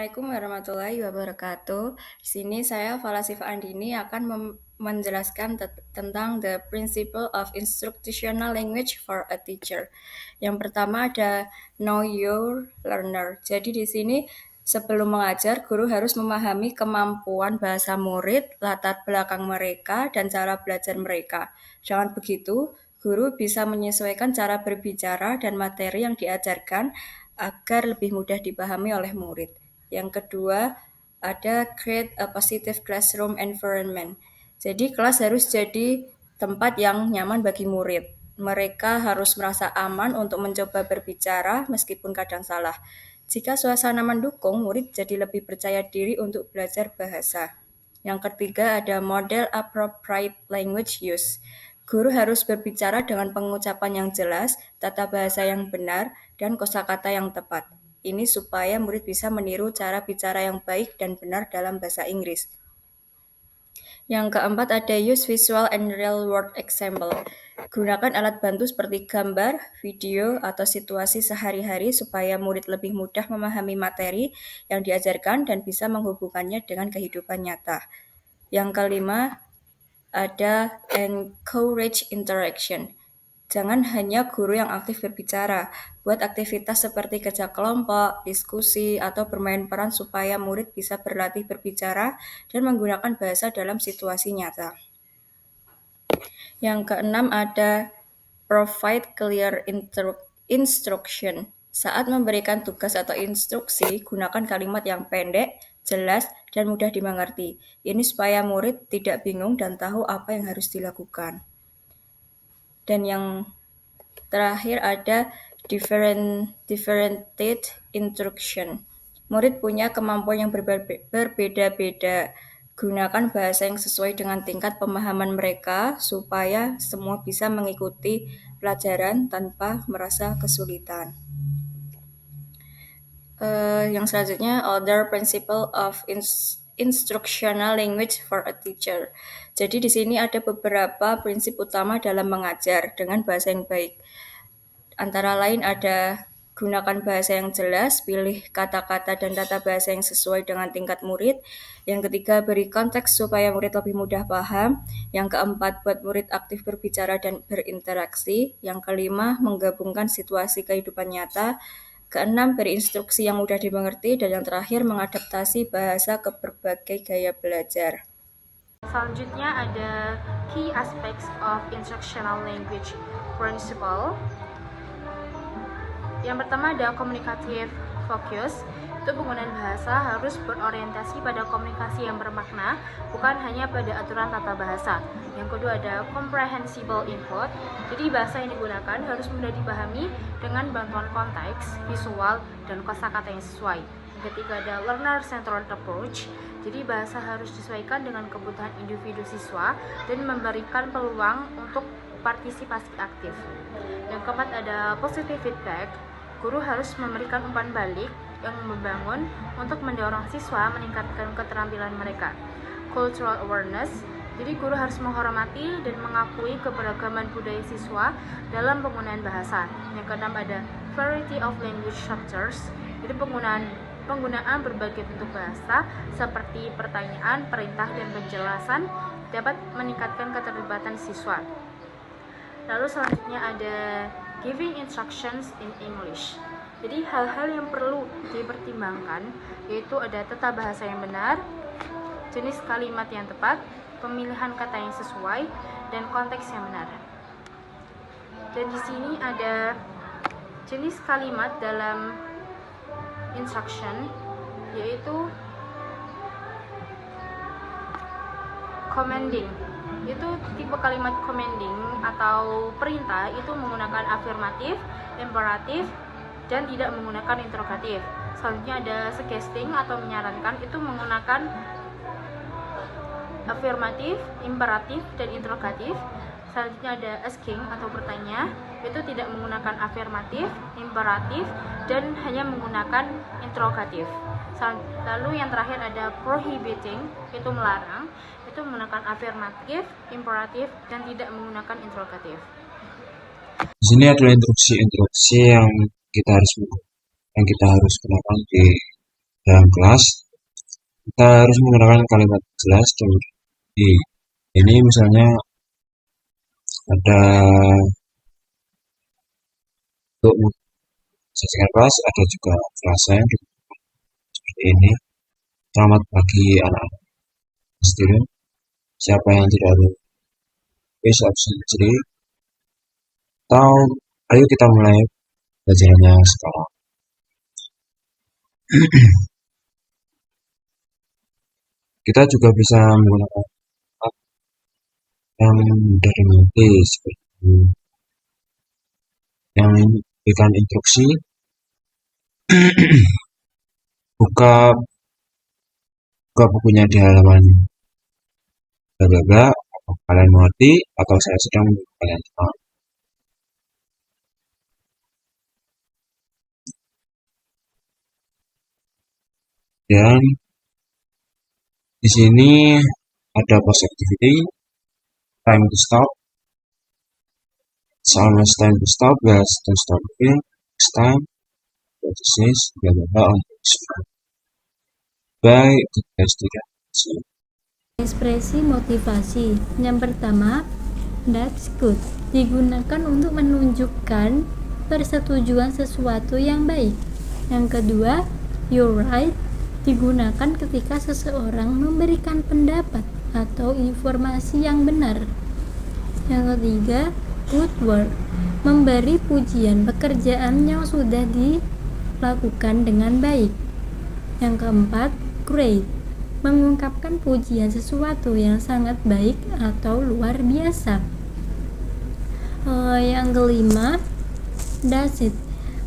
Assalamualaikum warahmatullahi wabarakatuh. Di sini saya Falasif Andini akan menjelaskan tentang the principle of instructional language for a teacher. Yang pertama ada know your learner. Jadi di sini sebelum mengajar, guru harus memahami kemampuan bahasa murid, latar belakang mereka, dan cara belajar mereka. Dengan begitu, guru bisa menyesuaikan cara berbicara dan materi yang diajarkan agar lebih mudah dipahami oleh murid. Yang kedua, ada create a positive classroom environment. Jadi kelas harus jadi tempat yang nyaman bagi murid. Mereka harus merasa aman untuk mencoba berbicara meskipun kadang salah. Jika suasana mendukung, murid jadi lebih percaya diri untuk belajar bahasa. Yang ketiga ada model appropriate language use. Guru harus berbicara dengan pengucapan yang jelas, tata bahasa yang benar, dan kosakata yang tepat. Ini supaya murid bisa meniru cara bicara yang baik dan benar dalam bahasa Inggris. Yang keempat ada use visual and real world example. Gunakan alat bantu seperti gambar, video, atau situasi sehari-hari supaya murid lebih mudah memahami materi yang diajarkan dan bisa menghubungkannya dengan kehidupan nyata. Yang kelima, ada encourage interaction. Jangan hanya guru yang aktif berbicara, buat aktivitas seperti kerja kelompok, diskusi, atau bermain peran supaya murid bisa berlatih berbicara dan menggunakan bahasa dalam situasi nyata. Yang keenam ada provide clear instruction. Saat memberikan tugas atau instruksi, gunakan kalimat yang pendek, jelas, dan mudah dimengerti. Ini supaya murid tidak bingung dan tahu apa yang harus dilakukan. Dan yang terakhir ada differentiated instruction. Murid punya kemampuan yang berbeda-beda. Gunakan bahasa yang sesuai dengan tingkat pemahaman mereka supaya semua bisa mengikuti pelajaran tanpa merasa kesulitan. Yang selanjutnya, other principle of instructional language for a teacher. Jadi di sini ada beberapa prinsip utama dalam mengajar dengan bahasa yang baik. Antara lain ada gunakan bahasa yang jelas, pilih kata-kata dan tata bahasa yang sesuai dengan tingkat murid. Yang ketiga, beri konteks supaya murid lebih mudah paham. Yang keempat, buat murid aktif berbicara dan berinteraksi. Yang kelima, menggabungkan situasi kehidupan nyata. Keenam, beri instruksi yang mudah dimengerti. Dan yang terakhir, mengadaptasi bahasa ke berbagai gaya belajar. Selanjutnya ada key aspects of instructional language principle. Yang pertama ada communicative focus. Itu penggunaan bahasa harus berorientasi pada komunikasi yang bermakna, bukan hanya pada aturan tata bahasa. Yang kedua ada comprehensible input. Jadi bahasa yang digunakan harus mudah dipahami dengan bantuan konteks, visual, dan kosakata yang sesuai. Yang ketiga ada learner centered approach. Jadi bahasa harus disesuaikan dengan kebutuhan individu siswa dan memberikan peluang untuk partisipasi aktif. Yang keempat ada positive feedback. Guru harus memberikan umpan balik yang membangun untuk mendorong siswa meningkatkan keterampilan mereka. Cultural awareness. Jadi guru harus menghormati dan mengakui keberagaman budaya siswa dalam penggunaan bahasa. Yang keenam ada variety of language structures. Jadi penggunaan berbagai bentuk bahasa seperti pertanyaan, perintah, dan penjelasan dapat meningkatkan keterlibatan siswa. Lalu selanjutnya ada giving instructions in English. Jadi hal-hal yang perlu dipertimbangkan yaitu ada tata bahasa yang benar, jenis kalimat yang tepat, pemilihan kata yang sesuai, dan konteks yang benar. Dan di sini ada jenis kalimat dalam instruction yaitu commanding. Itu tipe kalimat commanding atau perintah itu menggunakan afirmatif, imperatif, dan tidak menggunakan interrogatif. Selanjutnya ada suggesting atau menyarankan, itu menggunakan afirmatif, imperatif, dan interrogatif. Selanjutnya ada asking atau bertanya, itu tidak menggunakan afirmatif, imperatif, dan hanya menggunakan interrogatif. Lalu yang terakhir ada prohibiting, itu melarang, itu menggunakan afirmatif, imperatif, dan tidak menggunakan interrogatif. Di sini adalah instruksi yang kita harus gunakan di dalam kelas, kita harus menggunakan kalimat jelas dan berarti. Ini misalnya ada untuk menyajikan kelas, ada juga frasa yang seperti ini. Selamat pagi anak-anak. Student, siapa yang tidak ada is absently? Atau ayo kita mulai pelajarannya sekarang. Kita juga bisa menggunakan kalimat yang mudah dimengerti seperti yang memberikan instruksi, buka bukunya di halaman bla bla bla, atau kalian mengerti atau saya sedang menunggu kalian paham. Dan di sini ada post activity, time to stop, it's almost time to stop, let's to stop here, next time, what is this, bla bla bla, on page 4. Bye, goodbye student. See you. Ekspresi motivasi. Yang pertama, that's good, digunakan untuk menunjukkan persetujuan sesuatu yang baik. Yang kedua, you're right, digunakan ketika seseorang memberikan pendapat atau informasi yang benar. Yang ketiga, good work, memberi pujian pekerjaan yang sudah dilakukan dengan baik. Yang keempat, great, mengungkapkan pujian sesuatu yang sangat baik atau luar biasa. Yang kelima, does it,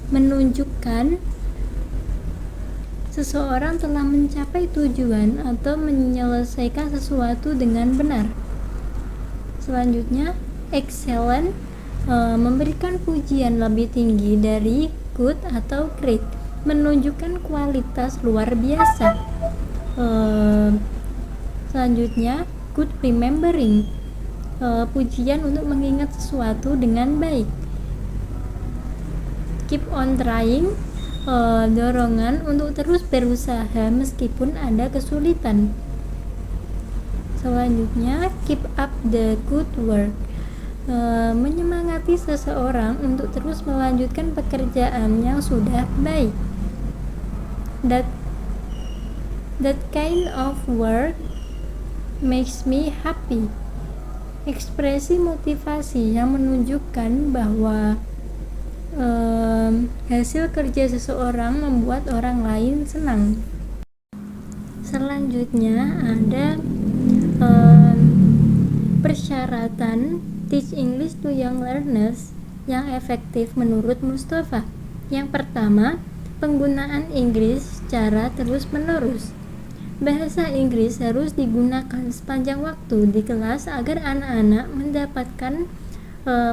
menunjukkan seseorang telah mencapai tujuan atau menyelesaikan sesuatu dengan benar. Selanjutnya, excellent, memberikan pujian lebih tinggi dari good atau great, menunjukkan kualitas luar biasa. Selanjutnya, good remembering, pujian untuk mengingat sesuatu dengan baik. Keep on trying, dorongan untuk terus berusaha meskipun ada kesulitan. Selanjutnya, keep up the good work, menyemangati seseorang untuk terus melanjutkan pekerjaan yang sudah baik. That kind of work makes me happy, ekspresi motivasi yang menunjukkan bahwa hasil kerja seseorang membuat orang lain senang. Selanjutnya ada persyaratan teach English to young learners yang efektif menurut Mustafa. Yang pertama, penggunaan Inggris secara terus-menerus. Bahasa Inggris harus digunakan sepanjang waktu di kelas agar anak-anak mendapatkan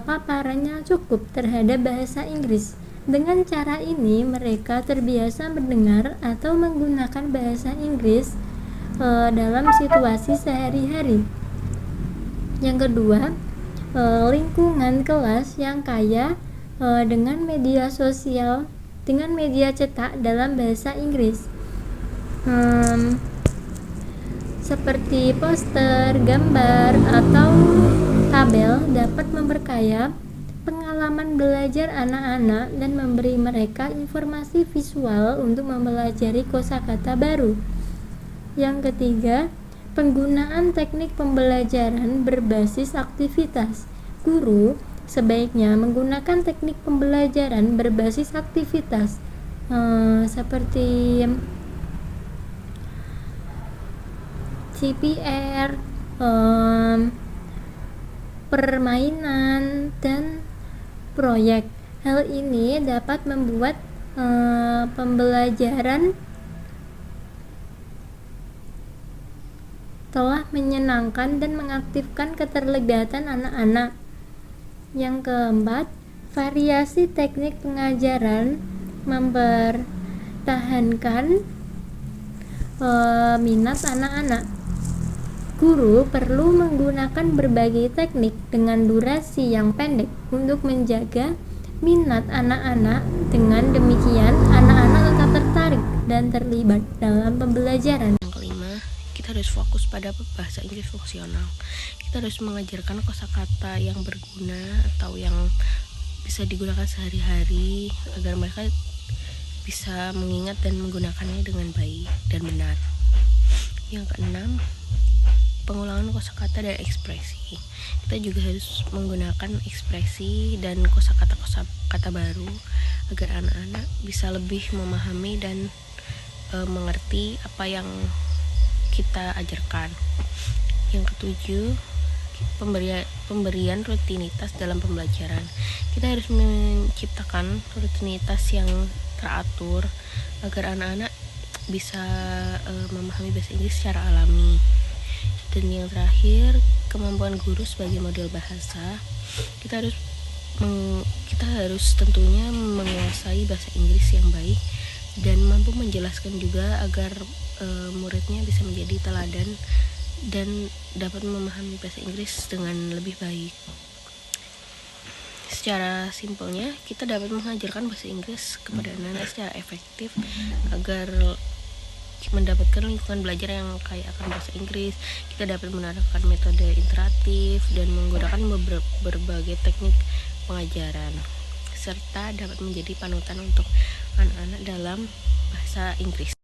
paparan yang cukup terhadap bahasa Inggris. Dengan cara ini, mereka terbiasa mendengar atau menggunakan bahasa Inggris dalam situasi sehari-hari. Yang kedua, lingkungan kelas yang kaya dengan media sosial, dengan media cetak dalam bahasa Inggris. Seperti poster, gambar, atau tabel dapat memperkaya pengalaman belajar anak-anak dan memberi mereka informasi visual untuk mempelajari kosakata baru. Yang ketiga, penggunaan teknik pembelajaran berbasis aktivitas. Guru sebaiknya menggunakan teknik pembelajaran berbasis aktivitas seperti CPR, permainan, dan proyek. Hal ini dapat membuat pembelajaran telah menyenangkan dan mengaktifkan keterlibatan anak-anak. Yang keempat, variasi teknik pengajaran mempertahankan minat anak-anak. Guru perlu menggunakan berbagai teknik dengan durasi yang pendek untuk menjaga minat anak-anak. Dengan demikian, anak-anak tetap tertarik dan terlibat dalam pembelajaran. Yang kelima, kita harus fokus pada bahasa Inggris fungsional. Kita harus mengajarkan kosakata yang berguna atau yang bisa digunakan sehari-hari agar mereka bisa mengingat dan menggunakannya dengan baik dan benar. Yang keenam, pengulangan kosakata dan ekspresi. Kita juga harus menggunakan ekspresi dan kosakata baru agar anak-anak bisa lebih memahami dan mengerti apa yang kita ajarkan. Yang ketujuh, pemberian rutinitas dalam pembelajaran. Kita harus menciptakan rutinitas yang teratur agar anak-anak bisa memahami bahasa Inggris secara alami. Dan yang terakhir, kemampuan guru sebagai model bahasa. Kita harus tentunya menguasai bahasa Inggris yang baik dan mampu menjelaskan juga agar muridnya bisa menjadi teladan dan dapat memahami bahasa Inggris dengan lebih baik. Secara simpelnya, kita dapat mengajarkan bahasa Inggris kepada anak-anak secara efektif agar mendapatkan lingkungan belajar yang kaya akan bahasa Inggris. Kita dapat menerapkan metode interaktif dan menggunakan berbagai teknik pengajaran, serta dapat menjadi panutan untuk anak-anak dalam bahasa Inggris.